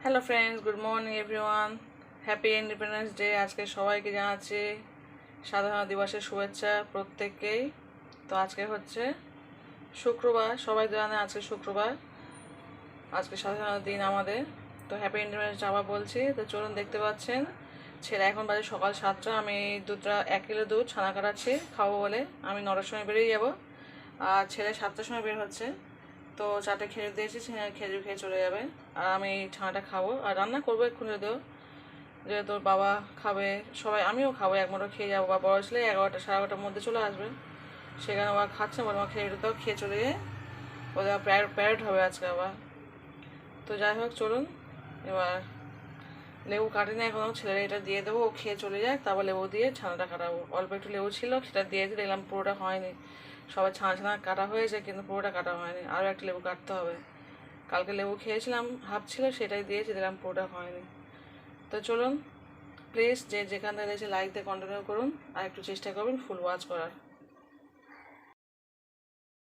Hello friends, good morning everyone. Happy independence day. আজকে সবাইকে জানাচ্ছি স্বাধীনতা দিবসের শুভেচ্ছা প্রত্যেককেই। তো আজকে হচ্ছে শুক্রবার, সবাই জানে আজকে শুক্রবার, আজকে স্বাধীনতা দিন আমাদের। তো হ্যাপি ইন্ডিপেন্ডেন্স ডে আবার বলছি। তো চলুন, দেখতে পাচ্ছেন ছেলে এখন বাজে সকাল 7টা। আমি দুধটা 1 কিলো দুধ ছানা কাটাচ্ছি খাবো বলে। আমি 9টার সময় বেরিয়ে যাব, আর ছেলে 7টার সময় বের হচ্ছে। তো 4টে খেজুর দিয়েছি, খেজুর খেয়ে চলে যাবে, আর আমি ছানাটা খাবো আর রান্না করবো এক্ষুনি। যদিও যেহেতু বাবা খাবে, সবাই আমিও খাবো, এক মুঠো খেয়ে যাবো। বা বড় ছেলে 11টা 11:30 মধ্যে চলে আসবে, সেখানে আবার খাচ্ছে বলে আমার খেজুরটাও খেয়ে চলে যায়। ওদের প্যারেড হবে আজকে আবার। তো যাই হোক, চলুন এবার লেবু কাটিনি এখনও, ছেলের এটা দিয়ে দেবো, ও খেয়ে চলে যায়, তারপর লেবু দিয়ে ছানাটা কাটাবো। অল্প একটু লেবু ছিল, সেটা দিয়েছি, দেখলাম পুরোটা হয়নি। সবাই ছানা ছানা কাটা হয়েছে কিন্তু পুরোটা কাটা হয়নি, আরও একটা লেবু কাটতে হবে। কালকে লেবু খেয়েছিলাম, হাফ ছিল, সেটাই দিয়েছি, দেখলাম পুরোটা হয়নি। তো চলুন, প্লিজ যে যেখান থেকে রয়েছে লাইক দিয়ে কন্টিনিউ করুন, আর একটু চেষ্টা করবেন ফুল ওয়াচ করার।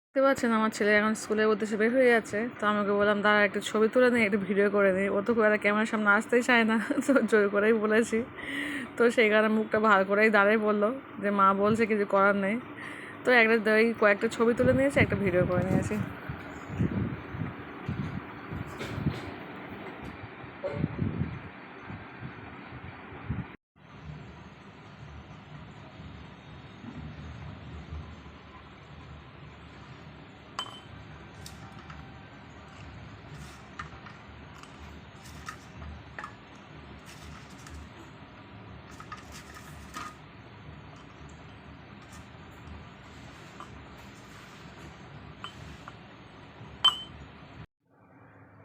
দেখতে পাচ্ছেন আমার ছেলে এখন স্কুলের উদ্দেশ্যে বের হয়ে যাচ্ছে। তো আমাকে বললাম দাঁড়া একটু ছবি তুলে নিই, একটু ভিডিও করে নিই। ও তো খুব একটা ক্যামেরার সামনে আসতেই চায় না, তো জোর করেই বলেছি। তো সেই কারণে মুখটা ভালো করেই দাঁড়াই বললো যে মা বলছে কিছু করার নেই। তো কয়েকটা ছবি তুলে নিয়েছি, একটা ভিডিও করে নিয়েছি।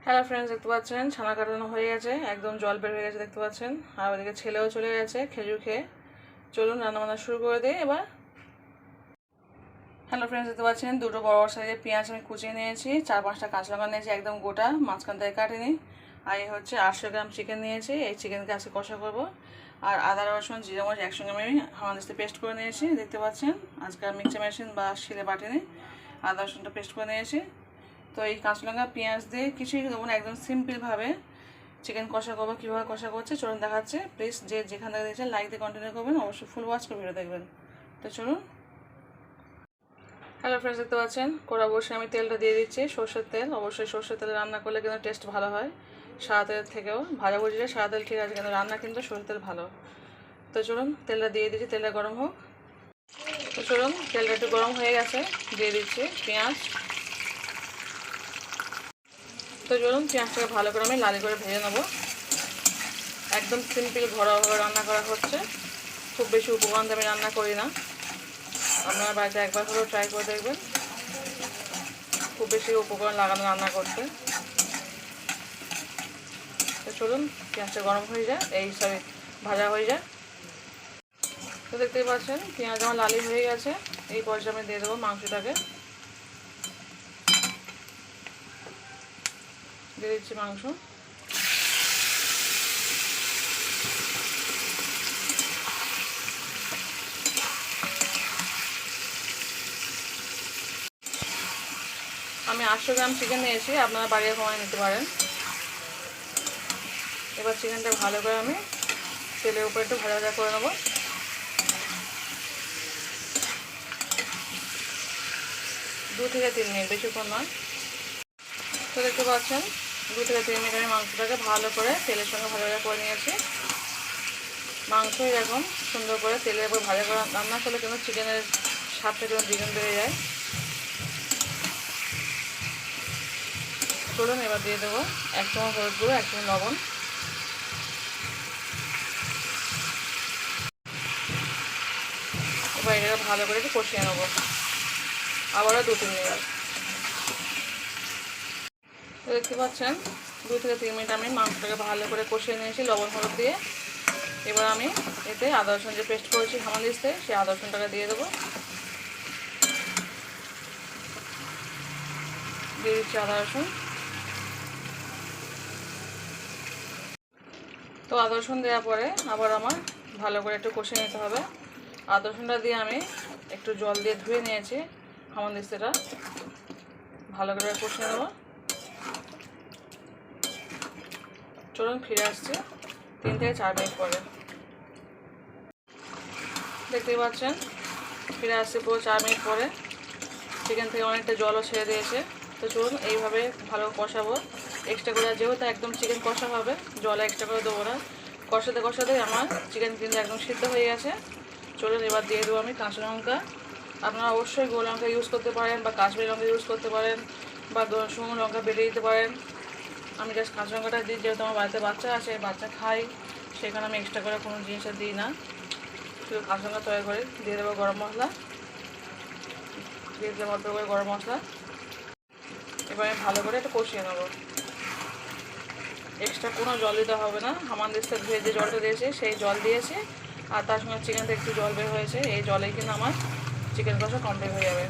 হ্যালো ফ্রেন্ডস, দেখতে পাচ্ছেন ছানা কাটানো হয়ে গেছে, একদম জল বের হয়ে গেছে দেখতে পাচ্ছেন। আর ওদিকে ছেলেও চলে গেছে খেজুর খেয়ে। চলুন রান্নাবান্না শুরু করে দিই এবার। হ্যালো ফ্রেন্ডস, দেখতে পাচ্ছেন দুটো বড় বড় সাইজের পেঁয়াজ আমি কুচিয়ে নিয়েছি, 4-5টা কাঁচা লঙ্কা নিয়েছি একদম গোটা, মাঝখান থেকে কাটিনি। আর এই হচ্ছে 800 গ্রাম চিকেন নিয়েছি, এই চিকেনকে আজকে কষা করবো। আর আদা রসুন জিরা মরিচ একসঙ্গে আমি হামানদিস্তে পেস্ট করে নিয়েছি দেখতে পাচ্ছেন। আজকে মিক্সচার মেশিন বা শিলে বাটিনি, আদা রসুনটা পেস্ট করে নিয়েছি। তো এই কাঁচা লঙ্কা পেঁয়াজ দিয়ে কিছুই দেবো না, একদম সিম্পলভাবে চিকেন কষা করবো। কীভাবে কষা করছে চলুন দেখাচ্ছে। প্লিজ যে যেখান থেকে দেখছেন লাইক দিয়ে কন্টিনিউ করবেন, অবশ্যই ফুল ওয়াচ করে ভিডিও দেখবেন। তো চলুন। হ্যালো ফ্রেন্ডস, দেখতে পাচ্ছেন কড়া বসে আমি তেলটা দিয়ে দিচ্ছি, সর্ষের তেল। অবশ্যই সর্ষের তেলে রান্না করলে কিন্তু টেস্ট ভালো হয় সাদা তেলের থেকেও। ভাজাভুজিটা সাদা তেল ঠিক আছে, কিন্তু রান্না কিন্তু সর্ষের তেল ভালো। তো চলুন তেলটা দিয়ে দিচ্ছি, তেলটা গরম হোক। তো চলুন তেলটা একটু গরম হয়ে গেছে, দিয়ে দিচ্ছি পেঁয়াজ। তো চলুন পেঁয়াজটাকে ভালো করে আমি লাল করে ভেজে নেবো। একদম সিম্পল ঘরোয়াভাবে রান্না করা হচ্ছে, খুব বেশি উপকরণ দিয়ে আমি রান্না করি না। আপনারা বাড়িতে একবার হলেও ট্রাই করে দেখবেন, খুব বেশি উপকরণ লাগানো রান্না করতে। তো চলুন পেঁয়াজটা গরম হয়ে যায়, ভাজা হয়ে যায়। তো দেখতেই পাচ্ছেন পেঁয়াজ আমার লালি হয়ে গেছে। এই পর্যায়ে আমি দিয়ে দেবো মাংসটাকে, দিয়ে দিচ্ছি মাংস। আমি 800 গ্রাম চিকেন নিয়েছি, আপনারা বাড়িয়ে কমায় নিতে পারেন। এবার চিকেনটা ভালো করে আমি তেলের উপর একটু ভাজা ভাজা করে নেবো। 2 থেকে 3 মিনিট, বেশিক্ষণ নয়। তো দেখতে পাচ্ছেন 2 থেকে 3 মিনিট আমি মাংসটাকে ভালো করে তেলের সঙ্গে ভাজা ভাজা করে নিয়েছি। মাংস এরকম সুন্দর করে তেলের উপর ভাজা করে রান্না করলে কিন্তু চিকেনের স্বাদটা কিন্তু দ্বিগুণ বেড়ে যায়। চলুন এবার দিয়ে দেবো 1 চামচ হলুদ গুঁড়ো, 1 চামচ লবণ। এবার এটা ভালো করে একটু কষিয়ে নেবো আবারও 2-3 মিনিট। তো দেখতে পাচ্ছেন 2 থেকে 3 মিনিট আমি মাংসটাকে ভালো করে কষিয়ে নিয়েছি লবণ হলুদ দিয়ে। এবার আমি এতে আদা রসুন যে পেস্ট করেছি হামানদিস্তে, সেই আদা রসুনটাকে দিয়ে দেবো। দিয়ে দিচ্ছি আদা রসুন। তো আদা রসুন দেওয়ার পরে আবার আমার ভালো করে একটু কষিয়ে নিতে হবে। আদা রসুনটা দিয়ে আমি একটু জল দিয়ে ধুয়ে নিয়েছি হামানদিস্তেটা, ভালো করে কষিয়ে নেবো। চলুন ফিরে আসছি 3 থেকে 4 মিনিট পরে। দেখতেই পাচ্ছেন ফিরে আসছি পুরো 4 মিনিট পরে। চিকেন থেকে অনেকটা জলও ছেড়ে দিয়েছে। তো চলুন এইভাবে ভালো কষাবো। এক্সট্রা করে যেহেতু একদম চিকেন কষা হবে, জল এক্সট্রা করে দেবো না। কষাতে কষাতেই আমার চিকেন কিন্তু একদম সিদ্ধ হয়ে গেছে। চলুন এবার দিয়ে দেবো আমি কাঁচা লঙ্কা। আপনারা অবশ্যই গোল লঙ্কা ইউজ করতে পারেন বা কাশ্মীরি লঙ্কা ইউজ করতে পারেন বা শুকনো লঙ্কা বেটে দিতে পারেন। আমি জাস্ট কাঁচা লঙ্কাটা দিই, যেহেতু আমার বাড়িতে বাচ্চা আছে, বাচ্চা খাই, সেখানে আমি এক্সট্রা করে কোনো জিনিসটা দিই না। শুধু কাঁচা লঙ্কা তৈরি করে দিয়ে দেবো গরম মশলা, দিয়ে দেবো অল্প করে গরম মশলা। এবার আমি ভালো করে একটু কষিয়ে নেবো। এক্সট্রা কোনো জল দিতে হবে না। হামানদিস্তা ধুয়ে যে জলটা দিয়েছে সেই জল দিয়েছে, আর তার সঙ্গে চিকেন থেকে একটু জল বের হয়েছে। এই জলেই কিন্তু আমার চিকেন কষা কমপ্লিট হয়ে যাবে।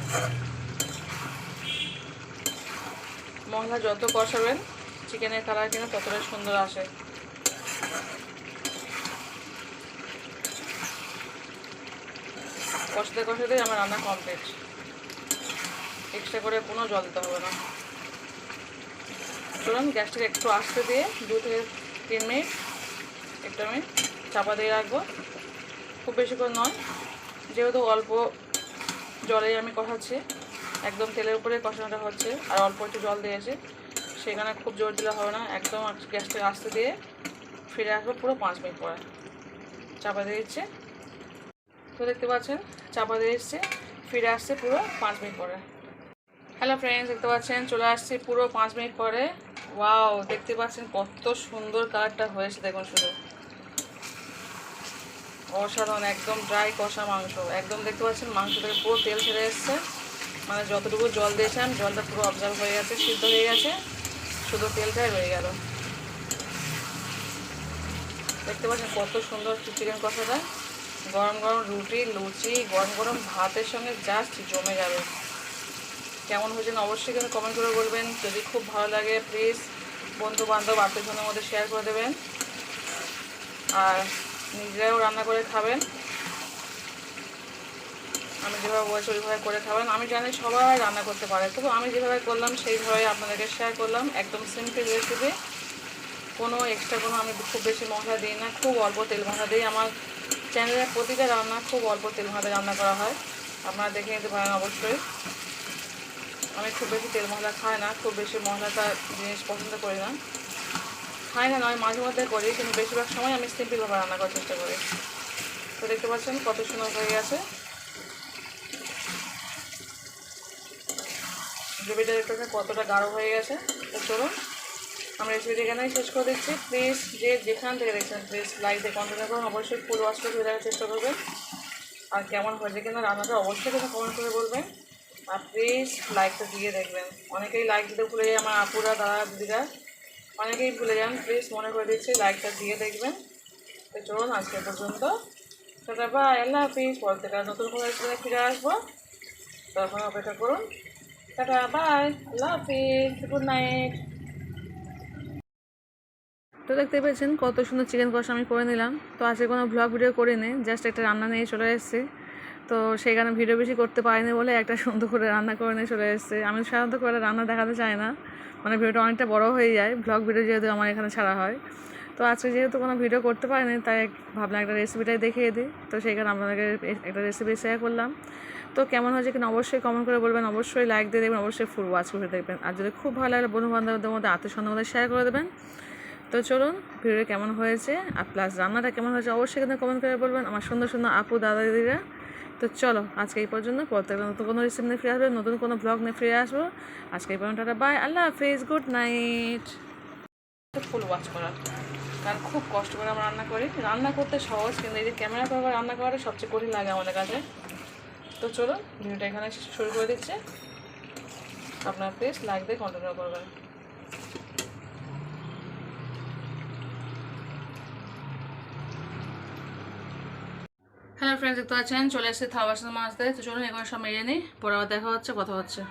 মশলা যত কষাবেন চিকেনের কালার কিন্তু ততটাই সুন্দর আসে। কষাতে কষাতেই আমার রান্না কমপ্লিট। এক্সট্রা করে কোনো জল দিতে হবে না। চলুন গ্যাসটাকে একটু আস্তে দিয়ে 2 থেকে 3 মিনিট একটু আমি চাপা দিয়ে রাখবো। খুব বেশিক্ষণ নয়, যেহেতু অল্প জলেই আমি কষাচ্ছি, একদম তেলের উপরে কষানোটা হচ্ছে, আর অল্প একটু জল দিয়েছি, সেখানে খুব জোর দিলে হবে না। একদম গ্যাসটাকে আস্তে দিয়ে ফিরে আসবো পুরো 5 মিনিট পরে। চাপা দিয়ে দিচ্ছে, তো দেখতে পাচ্ছেন চাপা দিয়ে এসছে, ফিরে আসছে পুরো 5 মিনিট পরে। হ্যালো ফ্রেন্ডস, দেখতে পাচ্ছেন চলে আসছি পুরো 5 মিনিট পরে। ওয়াও, দেখতে পাচ্ছেন কত সুন্দর কালারটা হয়েছে, দেখুন শুধু অসাধারণ। একদম ড্রাই কষা মাংস, একদম দেখতে পাচ্ছেন মাংস থেকে পুরো তেল ছেড়ে এসছে। মানে যতটুকু জল দিয়েছিলাম জলটা পুরো অবজার্ভ হয়ে গেছে, সিদ্ধ হয়ে গেছে, শুধু তেলটাই রয়ে গেল। দেখতে পাচ্ছেন কত সুন্দর চিকেন কষাটা। গরম গরম রুটি, লুচি, গরম গরম ভাতের সঙ্গে জাস্ট জমে যাবে। কেমন হয়েছেন অবশ্যই কিন্তু কমেন্ট করে বলবেন। যদি খুব ভালো লাগে প্লিজ বন্ধু বান্ধব আত্মীয়স্বজনের মধ্যে শেয়ার করে দেবেন, আর নিজেরাও রান্না করে খাবেন। আমি যেভাবে বলছি ওইভাবে করে খাবেন। আমি জানি সবাই রান্না করতে পারে, তবু আমি যেভাবে করলাম সেইভাবে আপনাদেরকে শেয়ার করলাম। একদম সিম্পল রেসিপি, কোনো এক্সট্রা কোনো আমি খুব বেশি মশলা দিই না, খুব অল্প তেল মশলা দিই। আমার চ্যানেলের প্রতিটা রান্না খুব অল্প তেল মশলা রান্না করা হয়, আপনারা দেখে নিতে পারেন অবশ্যই। আমি খুব বেশি তেল মশলা খাই না, খুব বেশি মশলাটা জিনিস পছন্দ করি না। খাই না নয়, মাঝে মধ্যে করি, কিন্তু বেশিরভাগ সময় আমি সিম্পলভাবে রান্না করার চেষ্টা করি। তো দেখতে পাচ্ছেন কত সুন্দর হয়ে গেছে গ্রেভিটা, দেখতে পাচ্ছেন কতটা গাঢ় হয়ে গেছে। তো চলুন আমি রেসিপিটি এখানেই শেষ করে দিচ্ছি। প্লিজ যে যেখান থেকে দেখছেন প্লিজ লাইক দিয়ে কন্টিনিউ করুন। অবশ্যই ফুল ওয়াশ করে দেওয়ার চেষ্টা করবেন, আর কেমন হয়েছে কিনা রান্নাটা অবশ্যই কিন্তু কমেন্ট করে বলবেন। আর প্লিজ লাইকটা দিয়ে দেখবেন। অনেকেই লাইক দিতে ভুলে যায়, আমার আপুরা, দাদা, দিদিরা অনেকেই ভুলে যান। প্লিজ মনে করে দিচ্ছি লাইকটা দিয়ে দেখবেন। তো চলুন আজকে পর্যন্ত, টাটা বাই, আল্লাহ হাফিজ। পর থেকে নতুন কোনো রেসিপি ফিরে আসবো, তখন অপেক্ষা করুন। টাটা বাই, আল্লাহ হাফিজ, গুড নাইট। তো দেখতে পেয়েছেন কত সুন্দর চিকেন কষা আমি করে নিলাম। তো আজকে কোনো ব্লগ ভিডিও করিনি, জাস্ট একটা রান্না নিয়ে চলে এসেছি। তো সেখানে ভিডিও বেশি করতে পারিনি বলে একটা সুন্দর করে রান্না করে নিয়ে চলে এসেছি। আমি সাধারণত করে রান্না দেখাতে চাই না, মানে ভিডিওটা অনেকটা বড় হয়ে যায়, ব্লগ ভিডিও যেহেতু আমার এখানে ছাড়া হয়। তো আজকে যেহেতু কোনো ভিডিও করতে পারিনি, তাই ভাবলাম একটা রেসিপিটাই দেখিয়ে দিই। তো সেইখানে আপনাদেরকে একটা রেসিপি শেয়ার করলাম। তো কেমন হয়েছে কিনা অবশ্যই কমেন্ট করে বলবেন, অবশ্যই লাইক দিয়ে দেবেন, অবশ্যই ফুল ওয়াচ করে দেখবেন। আর যদি খুব ভালো লাগে বন্ধু বান্ধবদের মধ্যে, আত্মীয়স্বজনের মধ্যে শেয়ার করে দেবেন। তো চলুন ভিডিও কেমন হয়েছে আর প্লাস রান্নাটা কেমন হয়েছে অবশ্যই কিন্তু কমেন্ট করে বলবেন আমার সুন্দর সুন্দর আপু, দাদা, দিদিরা। তো চলো আজকে এই পর্যন্ত, প্রত্যেকটা নতুন কোনো রেসিপি নিয়ে ফিরে আসবো, নতুন কোনো ব্লগ নিয়ে ফিরে আসবো। আজকে এই পর্যন্ত, বাই, আল্লাহ হাফিজ, গুড নাইট। ফুল ওয়াচ করা, কারণ খুব কষ্ট করে আমরা রান্না করি। রান্না করতে সহজ, কিন্তু এই যে ক্যামেরা করে রান্না করাটা সবচেয়ে কঠিন লাগে আমাদের কাছে। তো চলুন ভিডিওটা এখানে শুরু করে দিচ্ছে। আপনারা প্লিজ লাইক দিয়ে কন্টিনিউ করবেন। হ্যালো ফ্রেন্ডস, দেখতে পাচ্ছেন চলে এসেছি থালা বাসন মাজতে। তো চলুন এগুলো সব মেরে নিই, পরে আবার দেখা হচ্ছে, কথা হচ্ছে।